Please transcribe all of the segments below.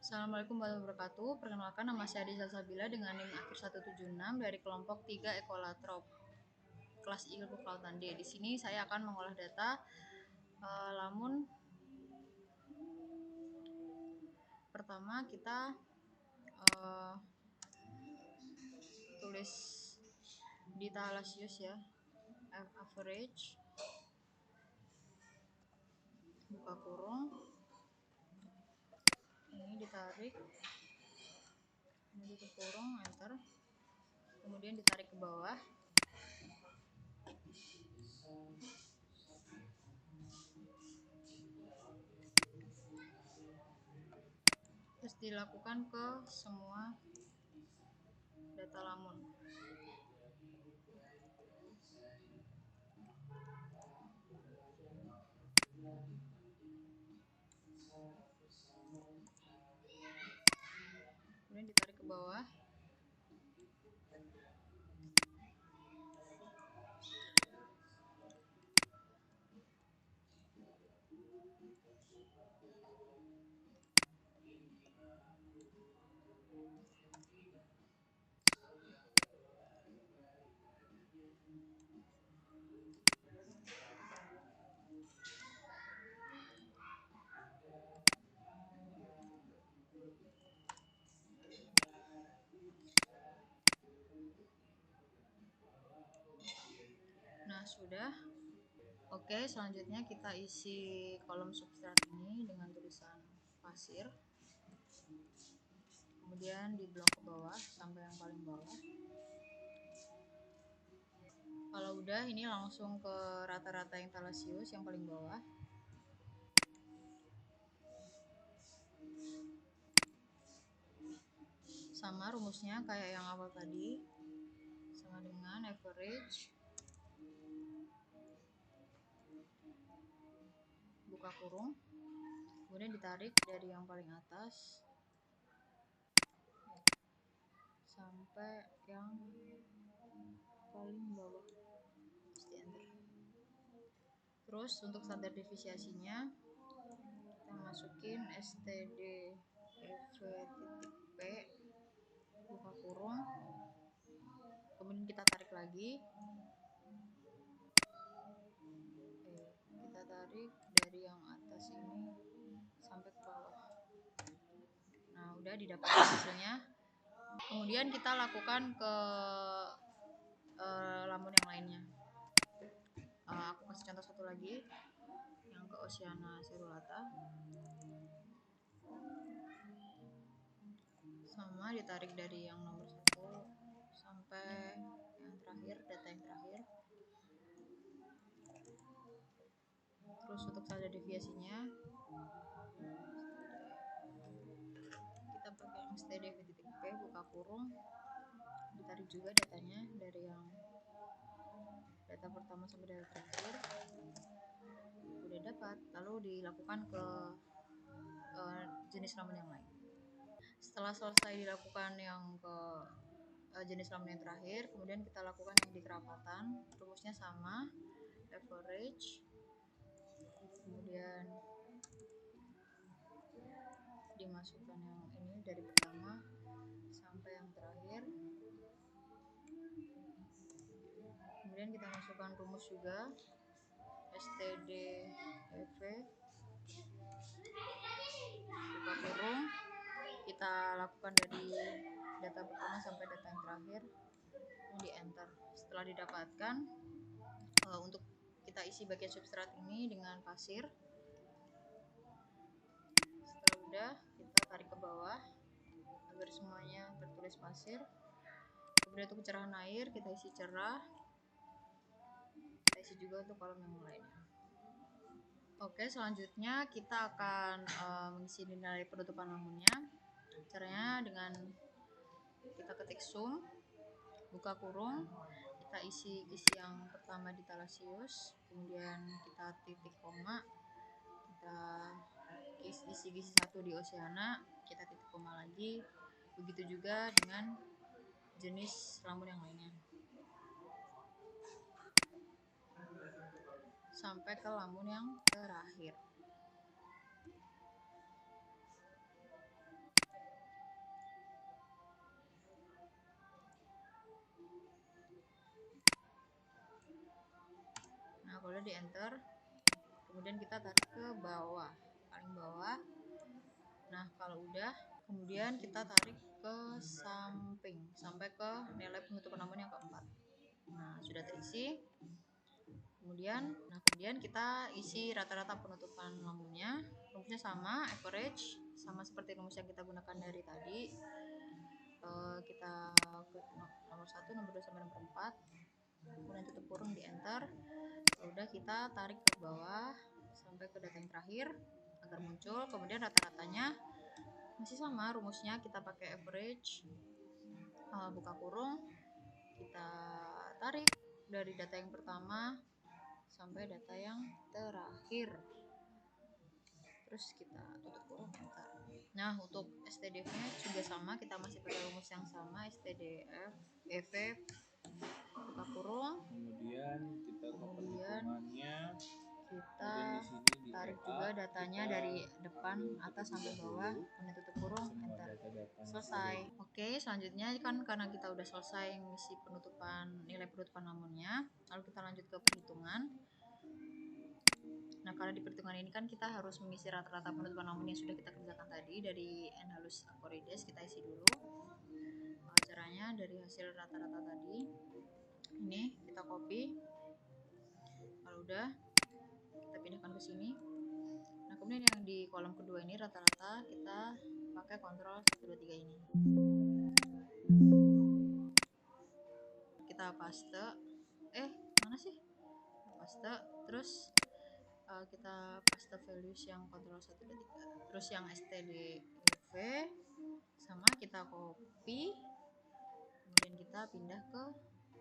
Assalamualaikum warahmatullahi wabarakatuh. Perkenalkan, nama saya Rizal Sabila dengan NIM akhir 176 dari kelompok 3 Ekolatrop kelas Ilmu Kelautan D. Di sini saya akan mengolah data lamun. Pertama kita tulis di Thalassius ya, average buka kurung, ini ditarik, ini tutup kurung, enter, kemudian ditarik ke bawah. Terus dilakukan ke semua data lamun. Kemudian ditarik ke bawah. Nah, sudah. Oke, selanjutnya kita isi kolom substrat ini dengan tulisan pasir. Kemudian di blok ke bawah sampai yang paling bawah. Kalau udah, ini langsung ke rata-rata yang Thalassius yang paling bawah. Sama rumusnya kayak yang awal tadi, sama dengan average buka kurung, kemudian ditarik dari yang paling atas sampai yang paling bawah, pasti enter. Terus untuk standar deviasinya kita masukin std ev.p buka kurung, kemudian kita tarik lagi, kita tarik dari yang atas ini sampai ke bawah. Nah, udah didapat hasilnya. Kemudian kita lakukan ke lamun yang lainnya. Aku kasih contoh satu lagi, yang ke Oceana Cerulata. Sama, ditarik dari yang nomor 1 sampai yang terakhir, data yang terakhir. Terus untuk standar deviasinya kita pakai yang std.p buka kurung, ditarik juga datanya dari yang data pertama sampai data terakhir. Udah dapat, lalu dilakukan ke jenis lamun yang lain. Setelah selesai dilakukan yang ke jenis lamun yang terakhir, kemudian kita lakukan yang di kerapatan. Rumusnya sama, average, kemudian dimasukkan yang ini dari pertama sampai yang terakhir. Kemudian kita masukkan rumus juga, std.ev buka kurung, kita lakukan dari data pertama sampai data yang terakhir, di enter. Setelah didapatkan, untuk kita isi bagian substrat ini dengan pasir. Setelah udah, kita tarik ke bawah agar semuanya tertulis pasir. Kemudian untuk kecerahan air kita isi cerah, kita isi juga untuk kolom yang lainnya. Oke, selanjutnya kita akan mengisi nilai penutupan lamunnya. Caranya dengan kita ketik sum, buka kurung, kita isi yang pertama di Thalassius, kemudian kita titik koma, kita isi 1 di Oceana, kita titik koma lagi. Begitu juga dengan jenis lamun yang lainnya sampai ke lamun yang terakhir. Kalau udah di enter, kemudian kita tarik ke bawah, paling bawah. Nah kalau udah, kemudian kita tarik ke samping sampai ke nilai penutupan namun yang keempat. Nah sudah terisi. Kemudian kita isi rata-rata penutupan lamunnya. Rumusnya sama, average, sama seperti rumus yang kita gunakan dari tadi. Kita ke nomor 1, nomor 2 sampai nomor 4, kemudian tutup kurung di enter. Udah kita tarik ke bawah sampai ke data yang terakhir agar muncul. Kemudian rata-ratanya masih sama rumusnya, kita pakai average, buka kurung, kita tarik dari data yang pertama sampai data yang terakhir, terus kita tutup kurung enter. Nah untuk STDF nya juga sama, kita masih pakai rumus yang sama, STDF EV buka kurung, kemudian kita ke perhitungannya, kita di sini di tarik TA, juga datanya dari depan atas sampai bawah, dulu, kemudian tutup kurung enter. data-data Selesai. Oke, selanjutnya kan karena kita udah selesai ngisi nilai penutupan namunnya, lalu kita lanjut ke perhitungan. Nah karena di perhitungan ini kan kita harus mengisi rata-rata penutupan namun yang sudah kita kerjakan tadi dari N-Halus Akorides, kita isi dulu. Caranya dari hasil rata-rata tadi, ini kita copy. Kalau udah, kita pindahkan ke sini. Nah kemudian yang di kolom kedua ini rata-rata kita pakai kontrol 1, 2, 3 ini. Kita paste, mana sih? Paste, terus kita paste values yang kontrol 1, 2, 3, terus yang stdv sama kita copy, kemudian kita pindah ke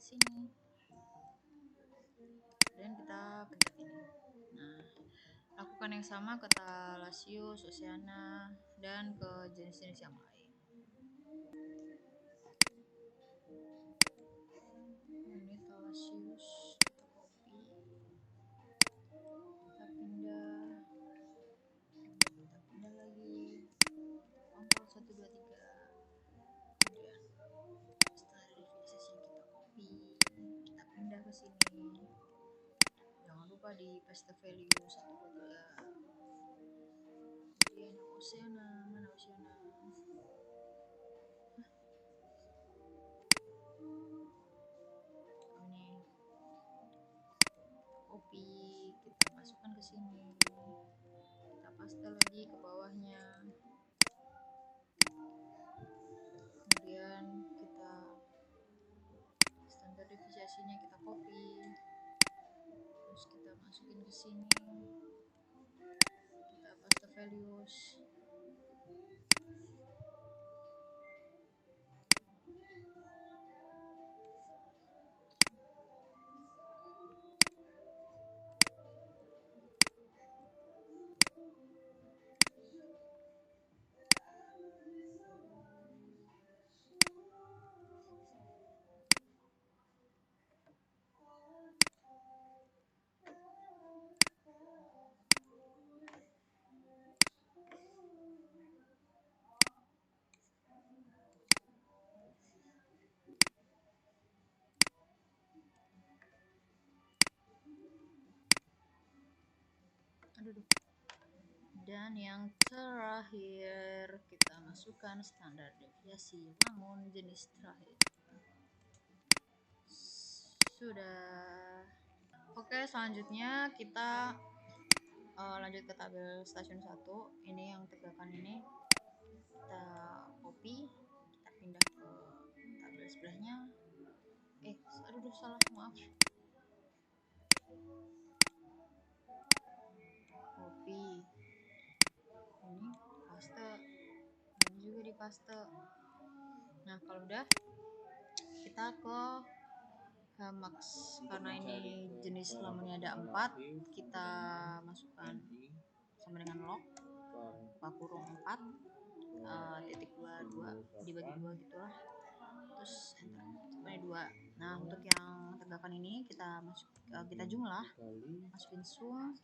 sini dan kita pencet ini. Nah lakukan yang sama ke Thalassius, Oceana, dan ke jenis-jenis yang lain. Ini Thalassius, kita copy, kita pindah lagi, kontrol 1, 2, 3, kemudian setelah reviews yang kita copy, kita pindah ke sini. Jangan lupa di paste value 1, 2, 3. Kemudian Oceana, mana Oceana? Ini copy, kita masukkan ke sini, kita paste lagi ke bawahnya, kemudian kita standar deviasinya kita copy, terus kita masukin ke sini, kita paste values. Dan yang terakhir kita masukkan standar deviasi bangun jenis terakhir. Sudah. Oke, selanjutnya kita lanjut ke tabel stasiun 1. Ini yang tegakan ini kita copy, kita pindah ke tabel sebelahnya. Salah, maaf. Copy, ini paste, ini juga di paste. Nah kalau udah, kita ke Hamax, karena ini jenis lamunnya ada 4, kita masukkan sama dengan log buka kurung 4 titik 22 dibagi 2 gitulah, terus enter sampai 2. Nah untuk yang tegakan ini kita jumlah, masukin sum,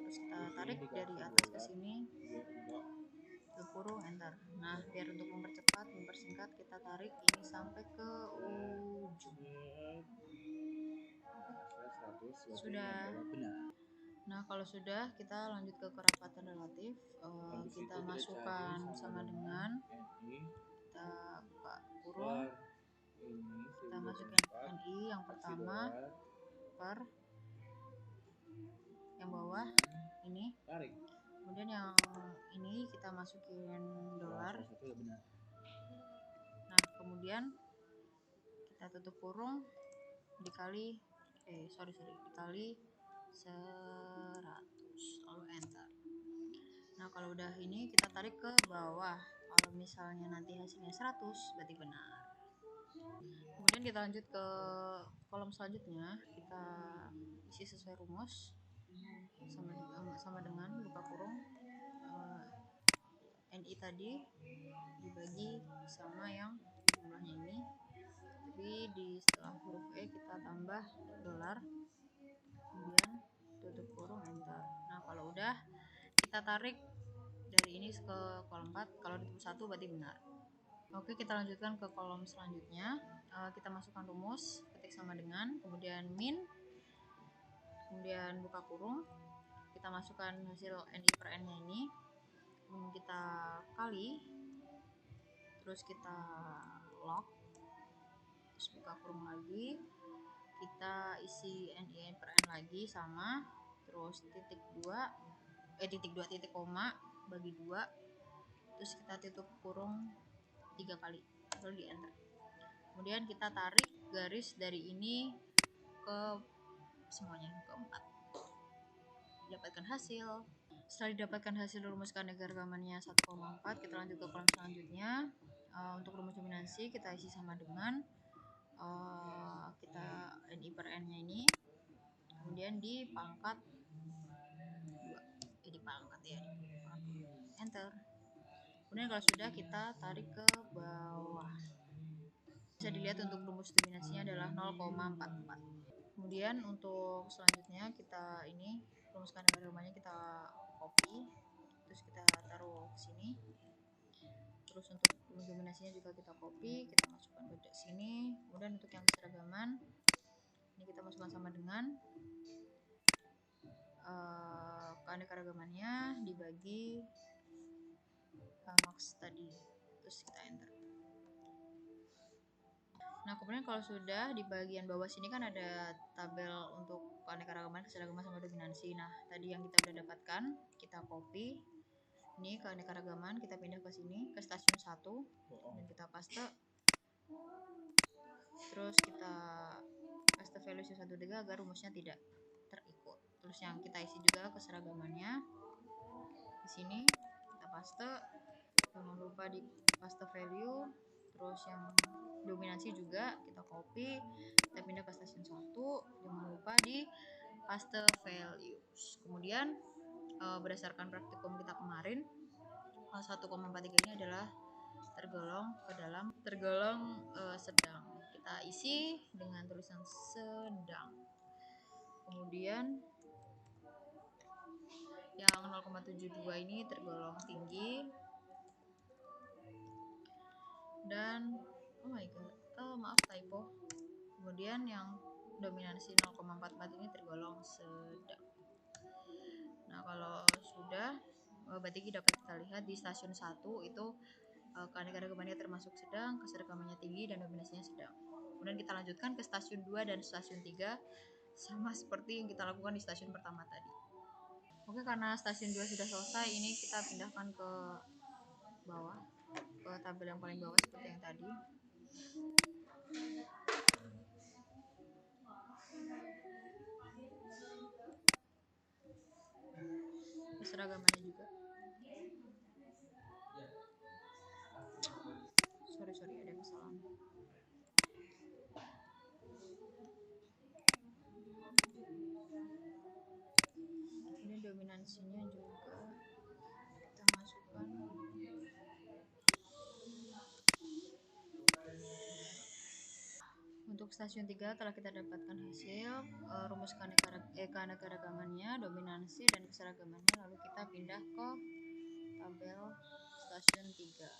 terus kita tarik dari atas ke sini, ke kurung enter. Nah biar untuk mempersingkat kita tarik ini sampai ke ujung. Terus Sudah. benar. Nah, kalau sudah, kita lanjut ke kerapatan relatif. Kita masukkan sama dengan, kita buka kurung, kita masukkan NI yang pertama per yang bawah ini, kemudian yang ini kita masukin dolar. Nah, kemudian kita tutup kurung dikali dikali 100, lalu enter. Nah, kalau udah ini kita tarik ke bawah. Kalau misalnya nanti hasilnya 100 berarti benar. Kemudian kita lanjut ke kolom selanjutnya, kita isi sesuai rumus sama dengan buka kurung NI tadi dibagi sama yang jumlahnya ini, tapi setelah huruf E kita tambah dolar, kemudian tutup kurung enter. Nah, kalau udah kita tarik dari ini ke kolom 4, kalau ditutup 1 berarti benar. Oke, kita lanjutkan ke kolom selanjutnya. Kita masukkan rumus, ketik sama dengan, kemudian min, kemudian buka kurung, kita masukkan hasil NI per N nya ini, kemudian kita kali, terus kita lock, terus buka kurung lagi, kita isi NI per N lagi sama, terus titik koma bagi 2, terus kita tutup kurung 3 kali, lalu di enter. Kemudian kita tarik garis dari ini ke semuanya, ke 4, dapatkan hasil. Setelah didapatkan hasil rumuskan ragamannya 1,4, kita lanjut ke kolom selanjutnya. Untuk rumus dominansi kita isi sama dengan kita NI per N nya ini, kemudian dipangkat 2, dipangkat enter. Kemudian kalau sudah, kita tarik ke bawah. Bisa dilihat untuk rumus dominansinya adalah 0,44. Kemudian untuk selanjutnya kita ini rumuskan ragamannya, kita copy, terus kita taruh ke sini. Terus untuk rumus dominansinya juga kita copy, kita masukkan ke sini. Kemudian untuk yang keseragaman ini kita masukkan sama dengan keanekaragamannya dibagi max tadi, terus kita enter. Nah, kemudian kalau sudah, di bagian bawah sini kan ada tabel untuk keanekaragaman, keseragaman sama dominansi. Nah, tadi yang kita udah dapatkan kita copy, ini keanekaragaman kita pindah ke sini, ke stasiun 1, dan kita paste, terus kita paste value 1,3 agar rumusnya tidak terikut. Terus yang kita isi juga keseragamannya di sini kita paste, jangan lupa di paste value. Terus yang dominansi juga kita copy, kita pindah ke stasiun 1, jangan lupa di paste values. Kemudian berdasarkan praktikum kita kemarin, 1,43 ini adalah tergolong sedang. Kita isi dengan tulisan sedang. Kemudian yang 0,72 ini tergolong tinggi, dan maaf typo. Kemudian yang dominansi 0,44 ini tergolong sedang. Nah, kalau sudah, berarti dapat kita lihat di stasiun 1 itu keanekaragamannya termasuk sedang, keseragamannya tinggi, dan dominasinya sedang. Kemudian kita lanjutkan ke stasiun 2 dan stasiun 3, sama seperti yang kita lakukan di stasiun pertama tadi. Oke, karena stasiun 2 sudah selesai, ini kita pindahkan ke bawah, ke tabel yang paling bawah seperti yang tadi. Keseragamannya juga. Sorry, ada kesalahan. Ini dominansinya juga kita masukkan. Untuk stasiun 3 telah kita dapatkan hasil rumus keanekaragamannya, dominansi, dan keseragamannya. Lalu kita pindah ke tabel stasiun 3.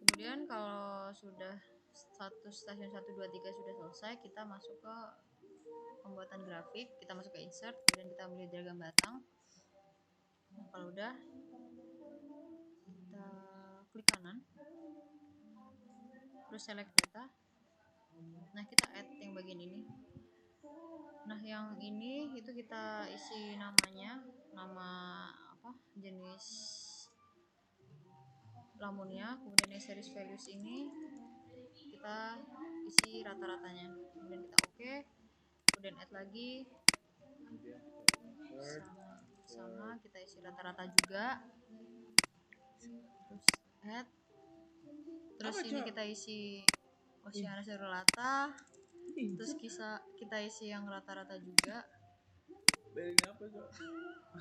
Kemudian kalau sudah stasiun 1, 2, 3 sudah selesai, kita masuk ke pembuatan grafik. Kita masuk ke insert, kemudian kita ambil diagram batang. Nah, kalau udah, kita klik kanan, terus select data. Nah, kita add yang bagian ini. Nah, yang ini itu kita isi namanya, nama apa, jenis lamunnya. Kemudian yang series values ini kita isi rata-ratanya. Kemudian kita oke, kemudian add lagi. Sama kita isi rata-rata juga. Terus add. Terus ini kita isi Oceana Serulata. Terus kita isi yang rata-rata juga.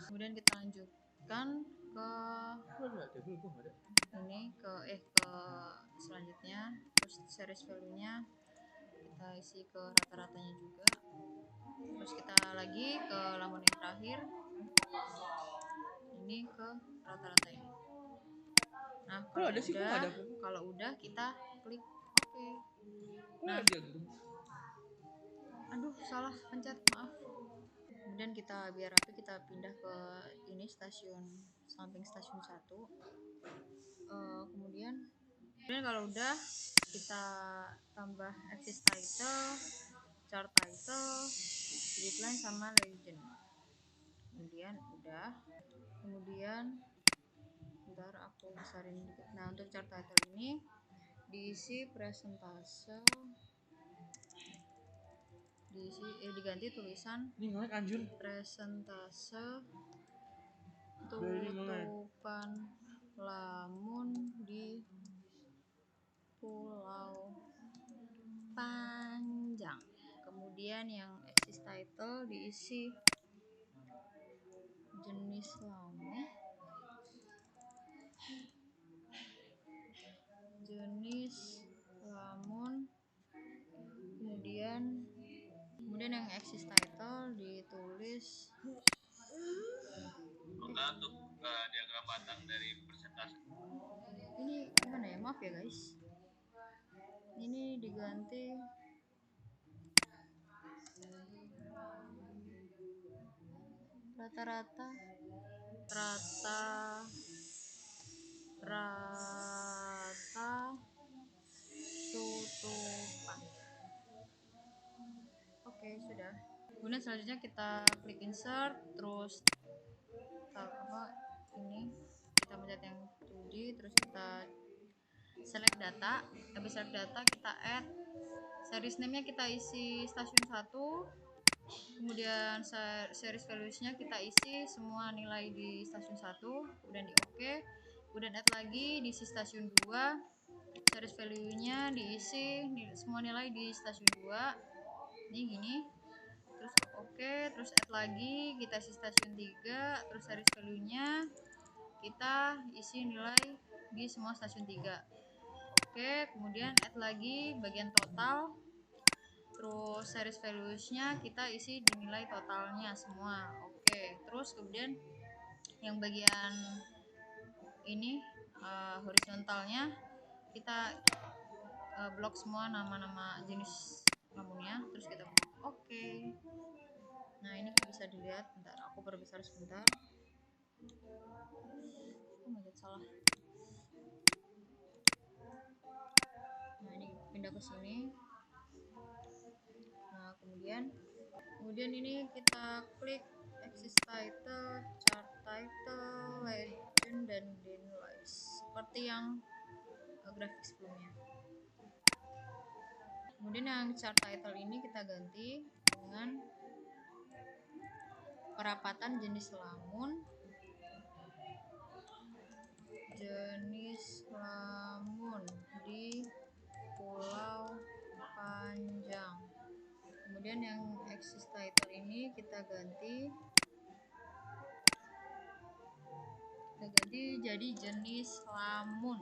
Kemudian kita lanjutkan ke ini ke selanjutnya. Terus series value nya kita isi ke rata-ratanya juga. Terus kita lagi ke lamun yang terakhir, ini ke rata-rata ini. Nah, kalau udah kita klik oke. Nah, aduh salah pencet, maaf. Kemudian kita biar rapi, kita pindah ke ini stasiun samping stasiun 1. Kemudian kalau udah, kita tambah axis title, chart title, grid line sama legend. Kemudian udah. Kemudian bentar aku besarin dikit. Nah, untuk chart title ini diisi presentase, diganti tulisan presentase tutupan lamun di Pulau Panjang. Kemudian yang axis title diisi jenis lamun, kemudian yang axis title ditulis untuk diagram batang dari persentase. Ini gimana ya, maaf ya guys, ini diganti rata tutupan. Oke, sudah. Kemudian selanjutnya kita klik insert, terus kita mencet yang 2D, terus kita select data. Habis select data, kita add series name-nya, kita isi stasiun 1. Kemudian series values-nya kita isi semua nilai di stasiun 1, kemudian di oke. Kemudian add lagi diisi stasiun 2, series value-nya diisi semua nilai di stasiun 2. Ini gini. Terus oke, terus add lagi, kita isi stasiun 3, terus series value-nya kita isi nilai di semua stasiun 3. Oke, kemudian add lagi bagian total. Terus series values-nya kita isi di nilai totalnya semua. Oke, terus kemudian yang bagian ini horizontalnya kita blok semua nama-nama jenis lamunnya, terus kita klik oke. Nah, ini bisa dilihat, bentar aku perbesar sebentar. Oh my god, salah. Nah, ini pindah ke sini. Nah, kemudian ini kita klik axis title, chart title, legend, dan lights seperti yang grafik sebelumnya. Kemudian yang chart title ini kita ganti dengan perapatan jenis lamun di Pulau Panjang. Kemudian yang axis title ini kita ganti jadi jenis lamun.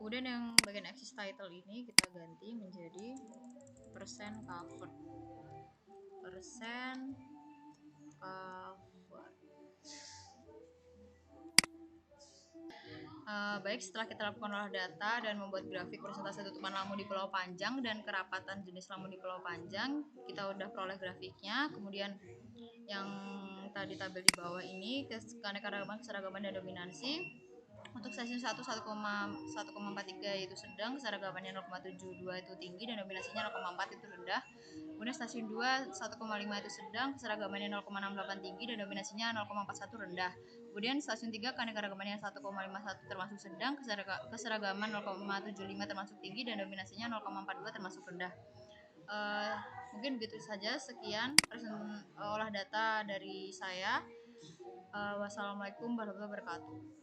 Kemudian yang bagian axis title ini kita ganti menjadi persen covered, persen covered. Baik, setelah kita lakukan olah data dan membuat grafik persentase tutupan lamun di pulau panjang dan kerapatan jenis lamun di pulau panjang, kita udah peroleh grafiknya. Kemudian yang tadi tabel di bawah ini keanekaragaman, keseragaman, dan dominansi. Untuk stasiun 1 1,43 itu sedang, keseragamannya 0,72 itu tinggi, dan dominasinya 0,4 itu rendah. Kemudian stasiun 2 1,5 itu sedang, keseragamannya 0,68 tinggi, dan dominasinya 0,41 rendah. Kemudian stasiun 3 keanekaragamannya 1,51 termasuk sedang, keseragaman 0,75 termasuk tinggi, dan dominasinya 0,42 termasuk rendah. Mungkin begitu saja, sekian olah data dari saya. Wassalamualaikum warahmatullahi wabarakatuh.